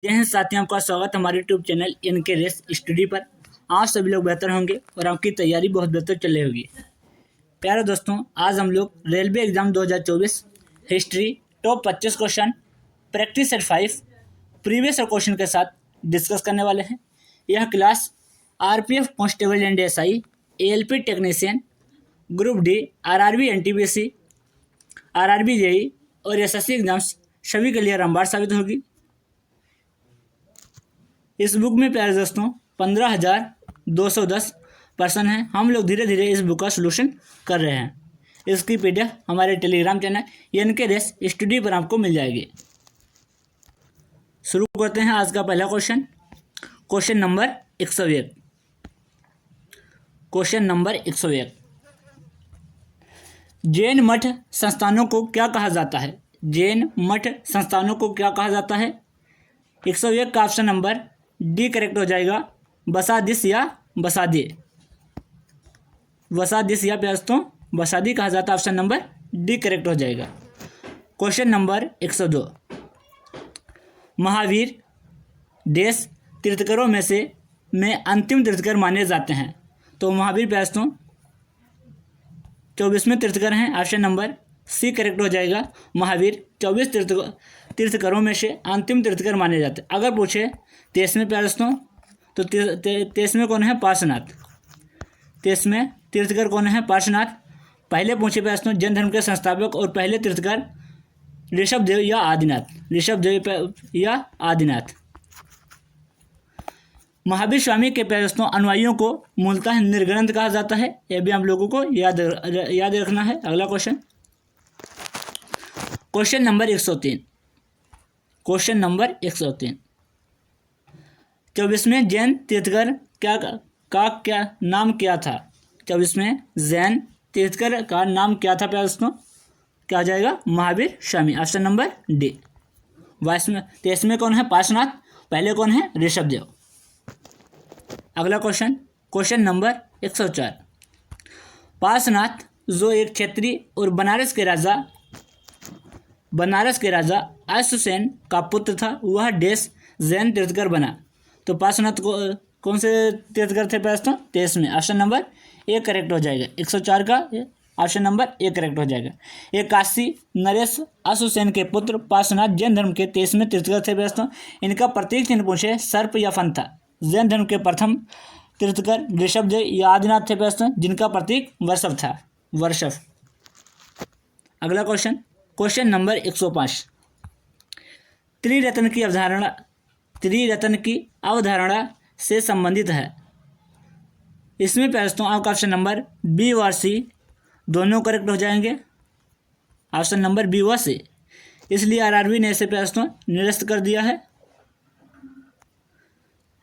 जय हिंद साथियों, आपका स्वागत हमारे यूट्यूब चैनल इनके रेस स्टडी पर। आप सभी लोग बेहतर होंगे और आपकी तैयारी बहुत बेहतर चल रही होगी। प्यारे दोस्तों, आज हम लोग railway exam 2024 history top 25 question practice set 5 previous question के साथ डिस्कस करने वाले हैं। यह class RPF constable and SI, ALP technician, group D, RRB NTPC, RRB JE और एसएससी एग्जाम्स सभी के लिए रामबाण साबित होगी। इस बुक में प्यारे दोस्तों 15,210 पर्सन हैं। हम लोग धीरे धीरे इस बुक का सोल्यूशन कर रहे हैं। इसकी पीडीएफ हमारे टेलीग्राम चैनल इनके रेस स्टडी पर आपको मिल जाएगी। शुरू करते हैं आज का पहला question. Question number 101। Question number 101, Jain मठ संस्थानों को क्या कहा जाता है? जैन मठ संस्थानों को क्या कहा जाता है? 101 का ऑप्शन नंबर डी करेक्ट हो जाएगा। बसादिस या बसादी। बसादिस या दोस्तों बसादी कहा जाता है। ऑप्शन नंबर डी करेक्ट हो जाएगा। क्वेश्चन नंबर 102, महावीर देश तीर्थकरों में अंतिम तीर्थकर माने जाते हैं। तो महावीर दोस्तों 24वें तीर्थकर हैं। ऑप्शन नंबर सी करेक्ट हो जाएगा। महावीर 24 तीर्थकरों में से अंतिम तीर्थकर माने जाते हैं। अगर पूछे 23वें प्यारे दोस्तों तो 23वें कौन है? पार्श्वनाथ। 23वें तीर्थकर कौन है? पार्श्वनाथ। पहले पूछे प्यारे दोस्तों जैन धर्म के संस्थापक और पहले तीर्थकर ऋषभदेव या आदिनाथ। ऋषभदेव या आदिनाथ। महावीर स्वामी के प्यारे दोस्तों अनुयायियों को मूलतः निर्ग्रंथ कहा जाता है। यह भी हम लोगों को याद रखना है। अगला question, question number 103। Question number 103, 24वें जैन तीर्थकर क्या नाम क्या था? 24वें जैन तीर्थकर का नाम क्या था प्यारे दोस्तों? क्या हो जाएगा? Mahavir Swami. Option number D. 23वें कौन है? पार्श्वनाथ। पहले कौन है? ऋषभदेव। अगला क्वेश्चन, क्वेश्चन नंबर 104, पार्श्वनाथ जो एक क्षत्रिय और बनारस के राजा अश्वसेन का पुत्र था, वह देश जैन तीर्थकर बना। तो पार्श्वनाथ को कौन से तीर्थकर थे दोस्तों? 23वें। ऑप्शन नंबर ए करेक्ट हो जाएगा। 104 का ऑप्शन नंबर ए करेक्ट हो जाएगा। ये काशी नरेश अश्वसेन के पुत्र पार्श्वनाथ जैन धर्म के 23वें तीर्थकर थे दोस्तों। इनका प्रतीक चिन्ह पूछे सर्प या फन था। जैन धर्म के प्रथम तीर्थकर ऋषभदेव या आदिनाथ थे दोस्तों, जिनका प्रतीक वर्षभ था। वर्षभ। अगला क्वेश्चन, क्वेश्चन नंबर 105, त्रिरत्न की अवधारणा से संबंधित है। इसमें दोस्तों आपका ऑप्शन नंबर बी और सी दोनों करेक्ट हो जाएंगे। ऑप्शन नंबर बी व सी। इसलिए आरआरबी ने इसे दोस्तों निरस्त कर दिया है।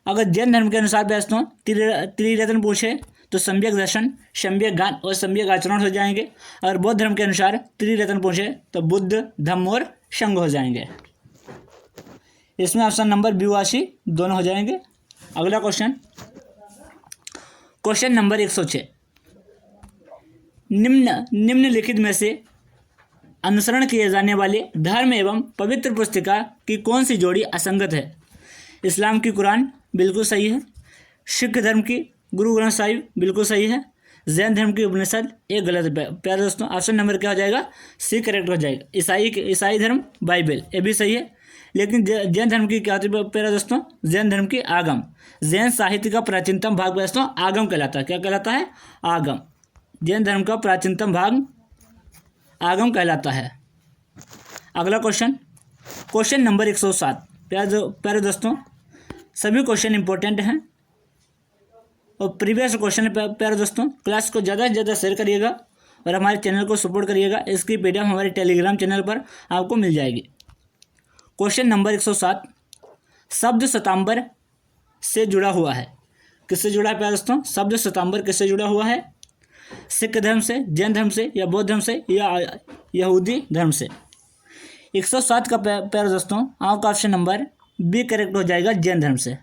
अगर जैन धर्म के अनुसार दोस्तों त्रिरत्न पूछे तो सम्यक दर्शन, सम्यक ज्ञान और सम्यक आचरण हो जाएंगे। और बौद्ध धर्म के अनुसार त्रिरत्न पूछे तो बुद्ध, धम्म और संघ हो जाएंगे। इसमें ऑप्शन नंबर बी व सी दोनों हो जाएंगे। अगला क्वेश्चन, क्वेश्चन नंबर 106, निम्नलिखित में से अनुसरण किए जाने वाले धर्म एवं पवित्र पुस्तिका की कौन सी जोड़ी असंगत है? इस्लाम की कुरान बिल्कुल सही है। सिख धर्म की गुरु ग्रंथ साहिब बिल्कुल सही है। जैन धर्म की उपनिषद एक गलत है प्यारे दोस्तों। ऑप्शन नंबर क्या हो जाएगा? सी करेक्ट हो जाएगा। ईसाई धर्म बाइबल ये भी सही है। लेकिन जैन धर्म की क्या होती है प्यारे दोस्तों? जैन धर्म की आगम। जैन साहित्य का प्राचीनतम भाग दोस्तों आगम कहलाता है। क्या कहलाता है? आगम। जैन धर्म का प्राचीनतम भाग आगम कहलाता है। अगला क्वेश्चन, क्वेश्चन नंबर 107। प्यारे दोस्तों सभी क्वेश्चन इंपॉर्टेंट हैं और प्रीवियस क्वेश्चन प्यारे दोस्तों क्लास को ज़्यादा से ज़्यादा शेयर करिएगा और हमारे चैनल को सपोर्ट करिएगा। इसकी पीडीएफ हमारे टेलीग्राम चैनल पर आपको मिल जाएगी। क्वेश्चन नंबर 107, शब्द श्वेतांबर से जुड़ा हुआ है। किससे जुड़ा है प्यारे दोस्तों? शब्द श्वेतांबर किससे जुड़ा हुआ है? सिख धर्म से, जैन धर्म से या बौद्ध धर्म से या यहूदी धर्म से? 107 का प्यारे दोस्तों आपका ऑप्शन नंबर बी करेक्ट हो जाएगा। जैन धर्म से।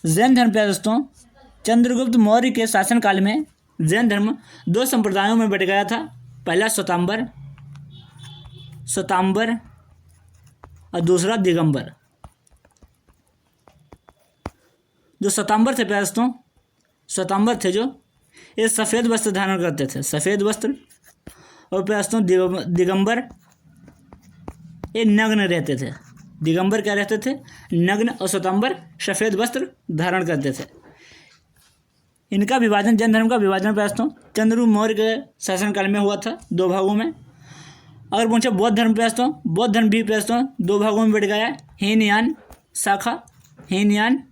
जैन धर्म प्यारे दोस्तों चंद्रगुप्त मौर्य के शासनकाल में जैन धर्म दो संप्रदायों में बट गया था। पहला श्वेतांबर और दूसरा दिगंबर। जो श्वेतांबर थे प्यारे दोस्तों, श्वेतांबर थे जो, ये सफ़ेद वस्त्र धारण करते थे, सफ़ेद वस्त्र। और प्यारे दोस्तों दिगंबर ये नग्न रहते थे। दिगंबर क्या रहते थे? नग्न। और श्वेतांबर सफ़ेद वस्त्र धारण करते थे। इनका विभाजन, जैन धर्म का विभाजन प्यारे दोस्तों चंद्रगुप्त मौर्य के शासनकाल में हुआ था, 2 भागों में। अगर पूछे बौद्ध धर्म प्यारे दोस्तों, बौद्ध धर्म भी प्यारे दोस्तों 2 भागों में बढ़ गया, हीनयान शाखा, हीनयान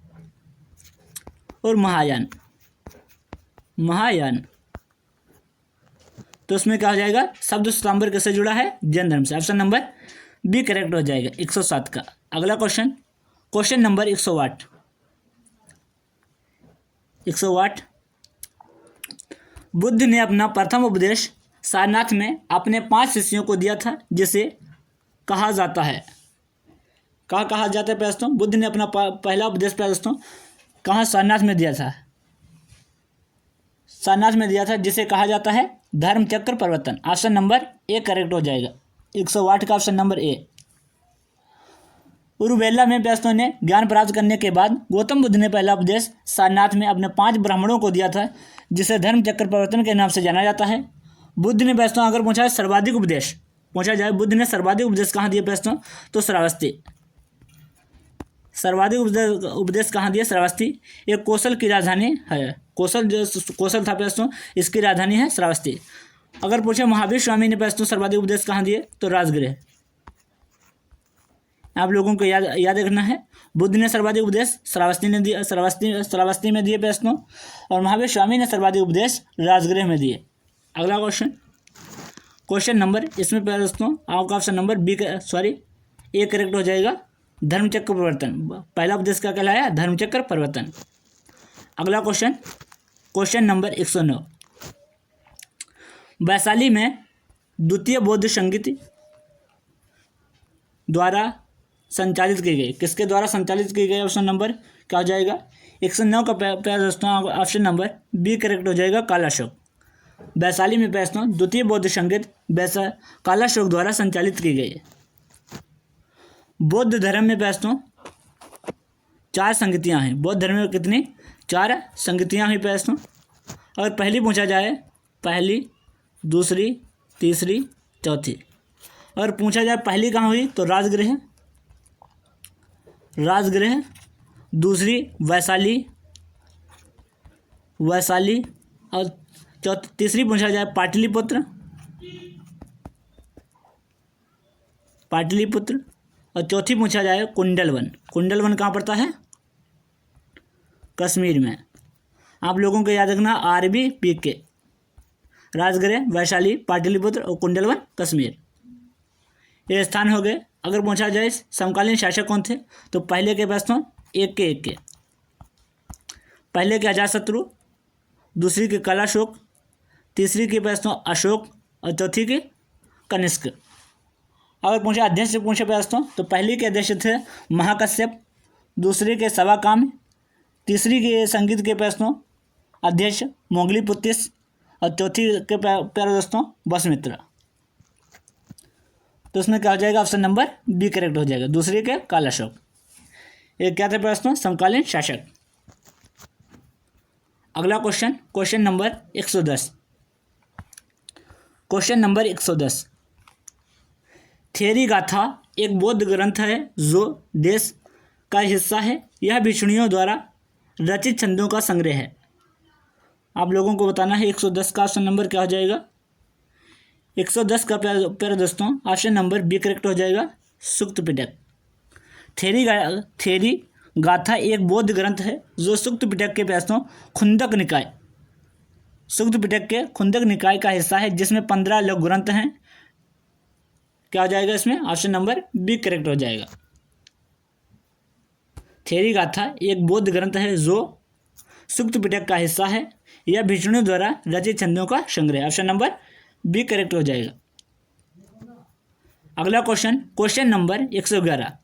और महायान, महायान। तो उसमें क्या हो जाएगा? शब्द श्वेतांबर किससे जुड़ा है? जैन धर्म से। ऑप्शन नंबर बी करेक्ट हो जाएगा 107 का। अगला क्वेश्चन, क्वेश्चन नंबर 108। 108, बुद्ध ने अपना प्रथम उपदेश सारनाथ में अपने 5 शिष्यों को दिया था, जिसे कहा जाता है, कहा जाता है प्यारे दोस्तों? बुद्ध ने अपना पहला उपदेश प्यारे दोस्तों कहाँ? सारनाथ में दिया था, सारनाथ में दिया था, जिसे कहा जाता है धर्मचक्र प्रवर्तन। ऑप्शन नंबर ए करेक्ट हो जाएगा 108 का, ऑप्शन नंबर ए। उरुवेला में प्यारे दोस्तों ने ज्ञान प्राप्त करने के बाद गौतम बुद्ध ने पहला उपदेश सारनाथ में अपने 5 ब्राह्मणों को दिया था, जिसे धर्मचक्र प्रवर्तन के नाम से जाना जाता है। बुद्ध ने प्यारे दोस्तों, अगर पूछा है सर्वाधिक उपदेश, पूछा जाए बुद्ध ने सर्वाधिक उपदेश कहाँ दिए प्यारे दोस्तों, तो श्रावस्ती। सर्वाधिक उपदेश कहाँ दिए? श्रावस्ती। एक कौशल की राजधानी है, कौशल जो कौशल था प्यारे दोस्तों, इसकी राजधानी है श्रावस्ती। अगर पूछे महावीर स्वामी ने प्यारे दोस्तों सर्वाधिक उपदेश कहाँ दिए, तो राजगृह। आप लोगों को याद रखना है, बुद्ध ने सर्वाधिक उपदेश श्रावस्ती ने दिया, श्रावस्ती में दिए प्यारे दोस्तों, और महावीर स्वामी ने सर्वाधिक उपदेश राजगृह में दिए। अगला क्वेश्चन, क्वेश्चन नंबर, इसमें प्यारे दोस्तों आपका option number B A correct हो जाएगा, धर्मचक्र प्रवर्तन। पहला उपदेश क्या कहलाया? धर्मचक्र प्रवर्तन। अगला क्वेश्चन, क्वेश्चन नंबर 109, वैशाली में द्वितीय बौद्ध संगीत द्वारा संचालित की गई, किसके द्वारा संचालित की गई? ऑप्शन नंबर क्या हो जाएगा? 109 का प्यारे दोस्तों ऑप्शन नंबर बी करेक्ट हो जाएगा, कालाशोक। वैशाली में प्यारे दोस्तों द्वितीय बौद्ध संगीत कालाशोक द्वारा संचालित की गई है। बौद्ध धर्म में प्यारे दोस्तों 4 संगतियाँ हैं। बौद्ध धर्म में कितनी? 4 संगतियाँ हुई प्यारे दोस्तों। अगर पहली पूछा जाए, पहली, दूसरी, तीसरी, चौथी। अगर पूछा जाए पहली कहाँ हुई, तो राजगृह, राजगृह। दूसरी वैशाली, वैशाली। और तीसरी पूछा जाए पाटलिपुत्र, पाटलिपुत्र। और चौथी पूछा जाए कुंडलवन। कुंडलवन कहाँ पड़ता है? कश्मीर में। आप लोगों को याद रखना RBPK, राजगृह, वैशाली, पाटलिपुत्र और कुंडलवन, कश्मीर, ये स्थान हो गए। अगर पूछा जाए समकालीन शासक कौन थे, तो पहले के प्यारे दोस्तों एक के पहले के अजातशत्रु, दूसरी के कालाशोक, तीसरी के प्यारे दोस्तों अशोक और चौथी के कनिष्क। अगर पूछे अध्यक्ष से पूछे प्यारे दोस्तों, तो पहली के अध्यक्ष थे महाकश्यप, दूसरी के सवाकाम, तीसरी के संगीत के प्यारे दोस्तों अध्यक्ष मोगलीपुत्तिस और चौथी के प्यारे दोस्तों वसुमित्र। तो उसमें क्या हो जाएगा? ऑप्शन नंबर बी करेक्ट हो जाएगा, दूसरे के कालाशोक। ये क्या थे प्रश्न? समकालीन शासक। अगला question, question number 110। Question number 110, Theri Gatha एक बौद्ध ग्रंथ है जो देश का हिस्सा है। यह भिक्षुणियों द्वारा रचित छंदों का संग्रह है। आप लोगों को बताना है 110 का ऑप्शन नंबर क्या हो जाएगा। 110 का प्यारे दोस्तों ऑप्शन नंबर बी करेक्ट हो जाएगा, सुक्त पिटक। थेरी गाथा एक बौद्ध ग्रंथ है जो सुक्त पिटक के प्यासों खुंदक निकाय, सुक्त पिटक के खुंदक निकाय का हिस्सा है, जिसमें 15 लघु ग्रंथ हैं। क्या हो जाएगा इसमें? ऑप्शन नंबर बी करेक्ट हो जाएगा। थेरी गाथा एक बौद्ध ग्रंथ है जो सुक्त पिटक का हिस्सा है। यह भिक्षुणियों द्वारा रचित छंदों का संग्रह। ऑप्शन नंबर बी करेक्ट हो जाएगा। अगला क्वेश्चन, क्वेश्चन नंबर 111।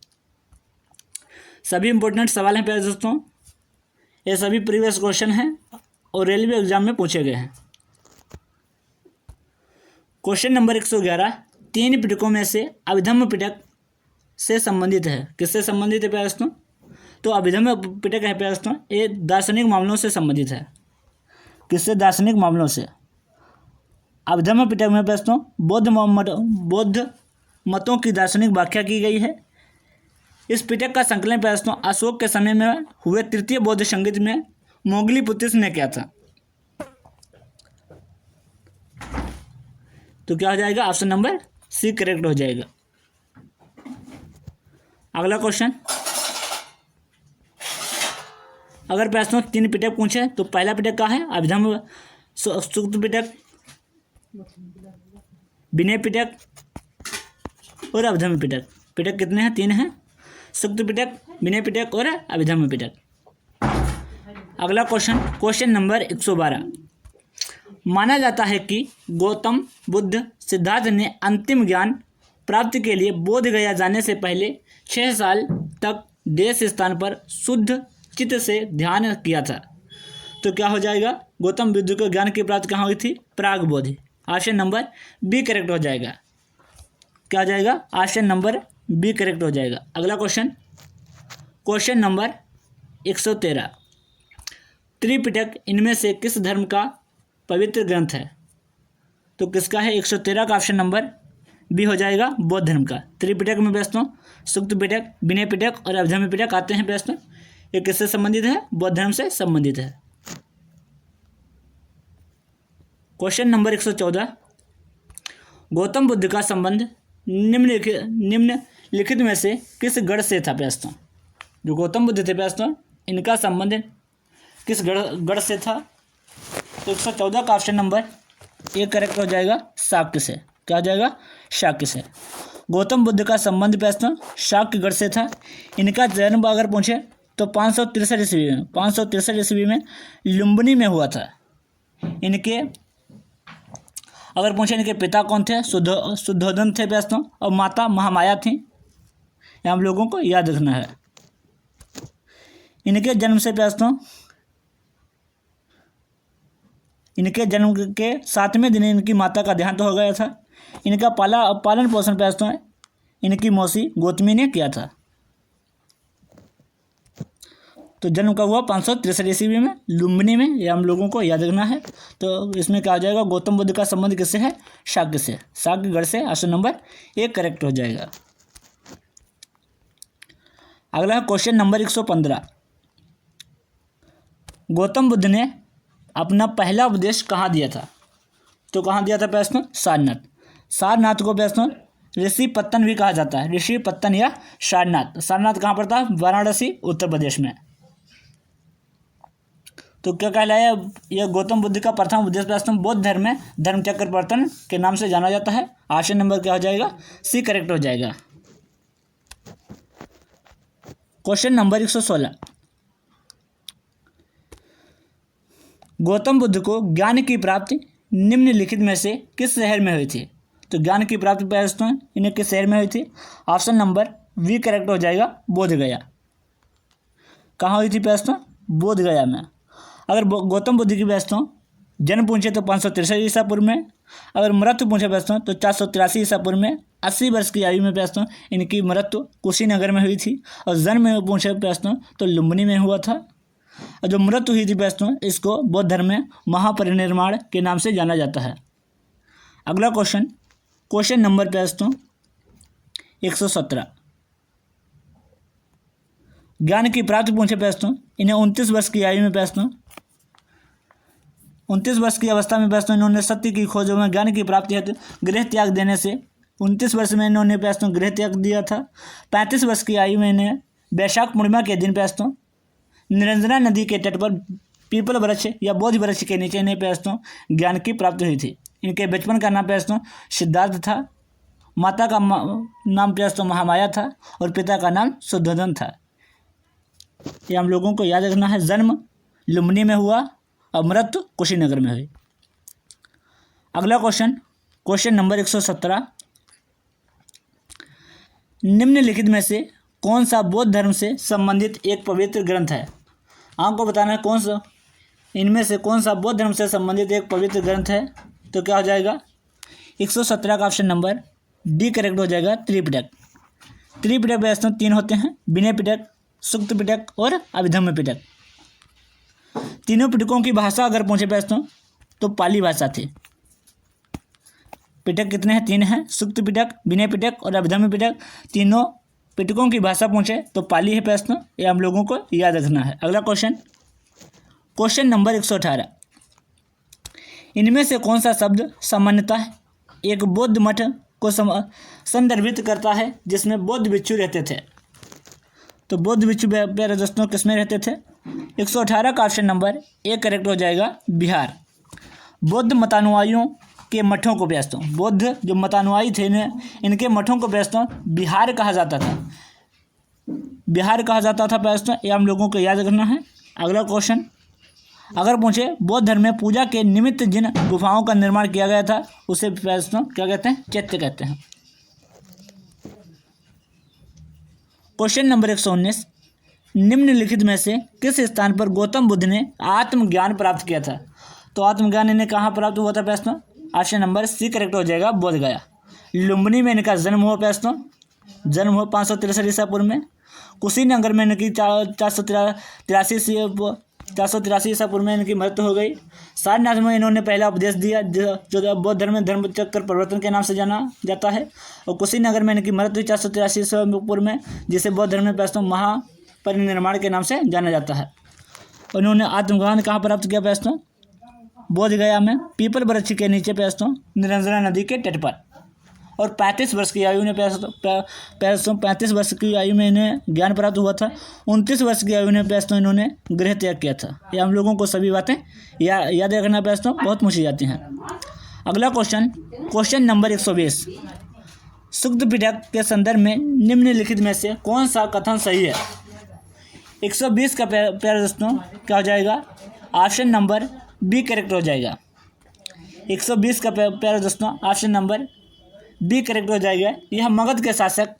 सभी इंपॉर्टेंट सवाल हैं प्यारे दोस्तों, ये सभी प्रीवियस क्वेश्चन हैं और रेलवे एग्जाम में पूछे गए हैं। क्वेश्चन नंबर 111, 3 पिटकों में से अभिधम्म पिटक से संबंधित है। किससे संबंधित है प्यारे दोस्तों? तो अभिधम्म पिटक है प्रश्न, ये दार्शनिक मामलों से संबंधित है। किससे? दार्शनिक मामलों से। अभिधम्म पिटक में प्रश्न बौद्ध मतों की दार्शनिक व्याख्या की गई है। इस पिटक का संकलन प्रश्न अशोक के समय में हुए तृतीय बौद्ध संगीत में मोगलीपुत्र ने किया था। तो क्या हो जाएगा? ऑप्शन नंबर सी करेक्ट हो जाएगा। अगला क्वेश्चन, अगर प्रश्नों 3 पिटक पूछे तो पहला पिटक का है अभिधम्म सूक्त पिटक, विनय पिटक और अभिधम्म पिटक। पिटक कितने हैं? 3 हैं, सूक्त पिटक, विनय पिटक और अभिधम्म पिटक। अगला क्वेश्चन नंबर 112, माना जाता है कि गौतम बुद्ध सिद्धार्थ ने अंतिम ज्ञान प्राप्ति के लिए बोध गया जाने से पहले 6 साल तक देश स्थान पर शुद्ध चित्त से ध्यान किया था। तो क्या हो जाएगा? गौतम बुद्ध को ज्ञान की प्राप्ति कहाँ हुई थी? प्राग बोधि। ऑप्शन नंबर बी करेक्ट हो जाएगा। क्या हो जाएगा? ऑप्शन नंबर बी करेक्ट हो जाएगा। अगला क्वेश्चन नंबर 113, त्रिपिटक इनमें से किस धर्म का पवित्र ग्रंथ है? तो किसका है? 113 का ऑप्शन नंबर बी हो जाएगा, बौद्ध धर्म का। त्रिपिटक में प्रश्न सूक्त पिटक, विनय पिटक और अभिधम्म पिटक आते हैं प्रश्न। ये किससे संबंधित है? बौद्ध धर्म से संबंधित है। क्वेश्चन नंबर 114, गौतम बुद्ध का संबंध निम्नलिखित में से किस गढ़ से था? प्रश्न जो गौतम बुद्ध थे प्रश्न, इनका संबंध किस गढ़ से था? तो 114 का ऑप्शन नंबर ए करेक्ट हो जाएगा, शाक्य से। क्या हो जाएगा? शाक्य से। गौतम बुद्ध का संबंध प्रश्न शाक्य गढ़ से था। इनका जन्म अगर पूछे तो 563 ईस्वी में लुम्बिनी में हुआ था। इनके अगर पूछे इनके पिता कौन थे? शुद्धोधन थे प्रश्न, और माता महामाया थी। ये हम लोगों को याद रखना है। इनके जन्म से प्रश्न, इनके जन्म के 7वें दिन इनकी माता का देहांत हो गया था। इनका पालन पोषण प्रश्न इनकी मौसी गौतमी ने किया था। तो जन्म का हुआ 563 ईस्वी में लुम्बिनी में, ये हम लोगों को याद रखना है। तो इसमें क्या हो जाएगा? गौतम बुद्ध का संबंध किससे है? शाक्य से, शाक्यगढ़ से। ऑप्शन नंबर ए करेक्ट हो जाएगा। अगला क्वेश्चन नंबर 115, गौतम बुद्ध ने अपना पहला उपदेश कहाँ दिया था? तो कहाँ दिया था प्रश्न? सारनाथ। सारनाथ को प्रश्न ऋषि पत्तन भी कहा जाता है, ऋषि पत्तन या सारनाथ। सारनाथ कहाँ पर था? वाराणसी, उत्तर प्रदेश में। तो क्या कहलाया? यह गौतम बुद्ध का प्रथम उपदेश प्रश्न बौद्ध धर्म में धर्मचक्र प्रवर्तन के नाम से जाना जाता है। ऑप्शन नंबर क्या हो जाएगा? सी करेक्ट हो जाएगा। क्वेश्चन नंबर 116, गौतम बुद्ध को ज्ञान की प्राप्ति निम्नलिखित में से किस शहर में हुई थी? तो ज्ञान की प्राप्ति प्रश्न इन्हें किस शहर में हुई थी? ऑप्शन नंबर वी करेक्ट हो जाएगा, बोध गया। कहाँ हुई थी प्रश्न? बोध गया में। अगर गौतम बुद्ध की प्रश्न जन्म पूछे तो 563 ईसा पूर्व में, अगर मृत्यु पूछे प्रश्न तो 483 ईसा पूर्व में। 80 वर्ष की आयु में प्रश्न इनकी मृत्यु कुशीनगर में हुई थी। और जन्म में पूछे प्रश्न तो लुम्बिनी में हुआ था। और जो मृत्यु हुई थी प्रश्न, इसको बौद्ध धर्म में महापरिनिर्वाण के नाम से जाना जाता है। अगला क्वेश्चन नंबर प्रश्न 117, ज्ञान की प्राप्ति पूछे प्रश्न इन्हें 29 वर्ष की आयु में प्रश्न 29 वर्ष की अवस्था में प्रश्न इन्होंने सत्य की खोजों में ज्ञान की प्राप्ति हेतु गृह त्याग देने से 29 वर्ष में इन्होंने प्रश्न गृह त्याग दिया था। 35 वर्ष की आयु में इन्हें वैशाख पूर्णिमा के दिन प्रश्न निरंजना नदी के तट पर पीपल वृक्ष या बोधि वृक्ष के नीचे इन्हें प्रश्न ज्ञान की प्राप्ति हुई थी। इनके बचपन का नाम प्रश्न सिद्धार्थ था, माता का नाम प्रश्न महामाया था और पिता का नाम शुद्धोधन था। ये हम लोगों को याद रखना है। जन्म लुम्बिनी में हुआ और मृत्यु कुशीनगर में हुई। अगला क्वेश्चन नंबर 117, निम्नलिखित में से कौन सा बौद्ध धर्म से संबंधित एक पवित्र ग्रंथ है? आपको बताना है कौन सा इनमें से कौन सा बौद्ध धर्म से संबंधित एक पवित्र ग्रंथ है। तो क्या हो जाएगा? 117 का ऑप्शन नंबर डी करेक्ट हो जाएगा, त्रिपिटक। त्रिपिटक प्रश्न 3 होते हैं, विनय पिटक, सुक्त पिटक और अभिधम्म पिटक। तीनों पिटकों की भाषा अगर पूछे प्रश्न तो पाली भाषा थी। पिटक कितने हैं? 3 हैं, सुक्त पिटक, विनय पिटक और अभिधम्म पिटक। तीनों पिटकों की भाषा पूछे तो पाली है प्रश्न, ये हम लोगों को याद रखना है। अगला क्वेश्चन नंबर 118, इनमें से कौन सा शब्द सामान्यतः एक बौद्ध मठ को संदर्भित करता है जिसमें बौद्ध भिक्षु रहते थे? तो बौद्ध भिक्षु प्यारे दोस्तों किसमें रहते थे? 118 का ऑप्शन नंबर ए करेक्ट हो जाएगा, बिहार। बौद्ध मतानुयायियों के मठों को व्यस्तों, बौद्ध जो मतानुयायी थे इनके मठों को व्यस्तों बिहार कहा जाता था, बिहार कहा जाता था व्यस्तों, ये हम लोगों को याद रखना है। अगला क्वेश्चन अगर पूछे बौद्ध धर्म में पूजा के निमित्त जिन गुफाओं का निर्माण किया गया था उसे व्यस्तों क्या कहते हैं? चैत्य कहते हैं। क्वेश्चन नंबर 119, निम्नलिखित में से किस स्थान पर गौतम बुद्ध ने आत्मज्ञान प्राप्त किया था? तो आत्मज्ञान इन्हें कहाँ प्राप्त हुआ था प्रश्न? ऑप्शन नंबर सी करेक्ट हो जाएगा, बोध गया। लुम्बिनी में इनका जन्म हुआ प्रश्न, जन्म हुआ 563 ईसा पूर्व में। कुशीनगर में इनकी 483 ईसा पूर्व में इनकी मृत्यु हो गई। सारनाथ में इन्होंने पहला उपदेश दिया जो बौद्ध धर्म में धर्म चक्र प्रवर्तन के नाम से जाना जाता है। और कुशीनगर में इनकी मृत्यु 483 ईसा पूर्व में, जिसे बौद्ध धर्म में प्रश्न महापरिनिर्वाण के नाम से जाना जाता है। उन्होंने आत्मज्ञान कहाँ प्राप्त किया प्रश्न? बोध गया में पीपल वृक्ष के नीचे प्रश्न निरंजना नदी के तट पर। और 35 वर्ष की आयु में 35 वर्ष की आयु में इन्हें ज्ञान प्राप्त हुआ था। 29 वर्ष की आयु में प्रश्न इन्होंने गृह त्याग किया था। ये हम लोगों को सभी बातें याद रखना प्रश्न बहुत पूछी जाती हैं। अगला क्वेश्चन नंबर 120, सुक्त पिटक के संदर्भ में निम्नलिखित में से कौन सा कथन सही है? 120 का प्यारे दोस्तों क्या हो जाएगा? ऑप्शन नंबर बी करेक्ट हो जाएगा। 120 का प्यारे दोस्तों ऑप्शन नंबर बी करेक्ट हो जाएगा। यह मगध के शासक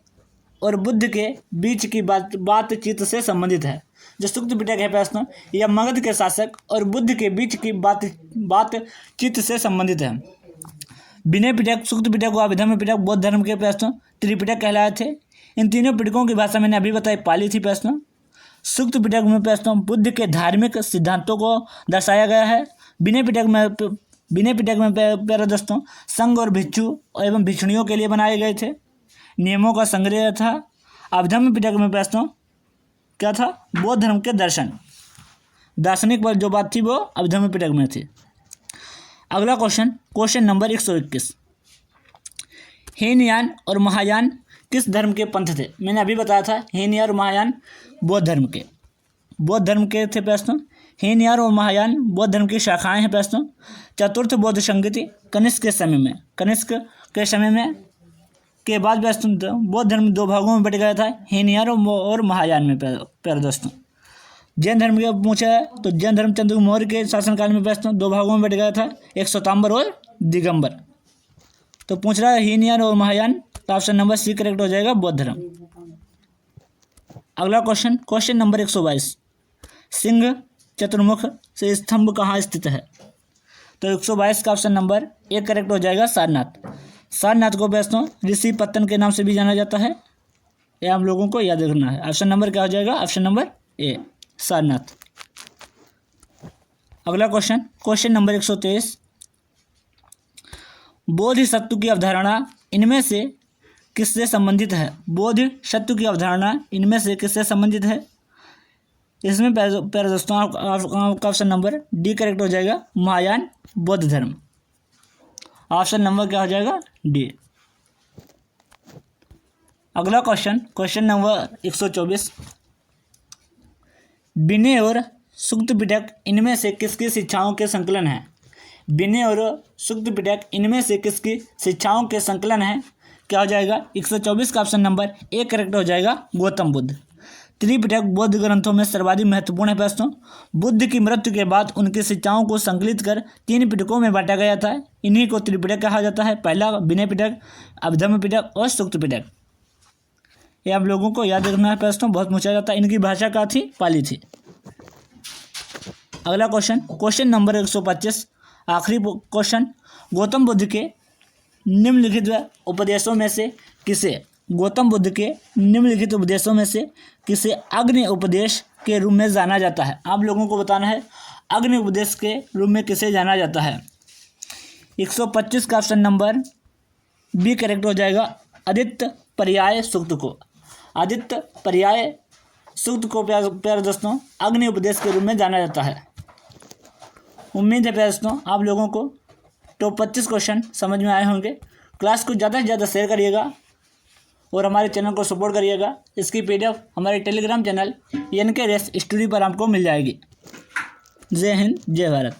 और बुद्ध के बीच की बातचीत से संबंधित है। जो सुक्त पिटक है प्रश्न, यह मगध के शासक और बुद्ध के बीच की बातचीत से संबंधित है। विनय पिटक, सुक्त पिटक और अभिधम्म पिटक बौद्ध धर्म के प्रश्न त्रिपिटक कहलाए थे। इन तीनों पिटकों की भाषा मैंने अभी बताई पाली थी प्रश्न। सुक्त पिटक में प्रश्न बुद्ध के धार्मिक सिद्धांतों को दर्शाया गया है। विनय पिटक में प्यारे दोस्तों संघ और भिक्षु एवं भिक्षुणियों के लिए बनाए गए थे, नियमों का संग्रह था। अभिधम्म पिटक में प्रश्न क्या था? बौद्ध धर्म के दार्शनिक जो बात थी वो अभिधम्म पिटक में थी। अगला क्वेश्चन नंबर 121, हीनयान और महायान किस धर्म के पंथ थे? मैंने अभी बताया था हीनयान और महायान बौद्ध धर्म के थे प्रश्न। हीनयान और महायान बौद्ध धर्म की शाखाएं हैं प्रश्न। चतुर्थ बौद्ध संगति कनिष्क के समय में के बाद प्रश्न बौद्ध धर्म 2 भागों में बट गया था, हीनयान और महायान में प्यारे दोस्तों। जैन धर्म के पूछा है तो जैन धर्म चंद्रगुप्त मौर्य के शासनकाल में प्रश्न 2 भागों में बट गया था, एक श्वेतांबर और दिगंबर। तो पूछ रहा है हीनयान और महायान, तो ऑप्शन नंबर सी करेक्ट हो जाएगा, बौद्ध धर्म। अगला क्वेश्चन नंबर 122, सिंह चतुर्मुख से स्तंभ कहाँ स्थित है? तो 122 का ऑप्शन नंबर ए करेक्ट हो जाएगा, सारनाथ को प्रश्न ऋषि पत्तन के नाम से भी जाना जाता है। यह हम लोगों को याद रखना है। ऑप्शन नंबर क्या हो जाएगा? Option number A, Sarnath. अगला क्वेश्चन नंबर 123, बोधिसत्व की अवधारणा इनमें से किससे संबंधित है? बोधिसत्व की अवधारणा इनमें से किससे संबंधित है? इसमें प्यारे दोस्तों आपका ऑप्शन नंबर डी करेक्ट हो जाएगा, महायान बौद्ध धर्म। ऑप्शन नंबर क्या हो जाएगा? डी। अगला क्वेश्चन नंबर 124, विनय और सुक्त पिटक इनमें से किसकी शिक्षाओं के संकलन है? विनय और सुक्त पिटक इनमें से किसकी शिक्षाओं के संकलन है? क्या हो जाएगा? 124 का ऑप्शन नंबर ए करेक्ट हो जाएगा, गौतम बुद्ध। त्रिपिटक बौद्ध ग्रंथों में सर्वाधिक महत्वपूर्ण है प्रश्न। बुद्ध की मृत्यु के बाद उनकी शिक्षाओं को संकलित कर 3 पिटकों में बांटा गया था। इन्हीं को त्रिपिटक कहा जाता है। पहला विनय पिटक, अभिधम्म पिटक और सुक्त पिटक। ये आप लोगों को याद रखना है प्रश्न, बहुत पूछा जाता है। इनकी भाषा क्या थी? पाली थी। अगला क्वेश्चन नंबर 125, आखिरी क्वेश्चन, गौतम बुद्ध के निम्नलिखित उपदेशों में से किसे गौतम बुद्ध के निम्नलिखित उपदेशों में से किसे अग्नि उपदेश के रूप में जाना जाता है? आप लोगों को बताना है अग्नि उपदेश के रूप में किसे जाना जाता है। 125 का ऑप्शन नंबर बी करेक्ट हो जाएगा, आदित्य पर्याय सूक्त को। आदित्य पर्याय सूक्त को प्यारे दोस्तों अग्नि उपदेश के रूप में जाना जाता है। उम्मीद है प्यारे दोस्तों आप लोगों को टॉप 25 क्वेश्चन समझ में आए होंगे। क्लास को ज़्यादा से ज़्यादा शेयर करिएगा और हमारे चैनल को सपोर्ट करिएगा। इसकी पीडीएफ हमारे Telegram channel NK race studio पर आपको मिल जाएगी। जय हिंद, जय भारत।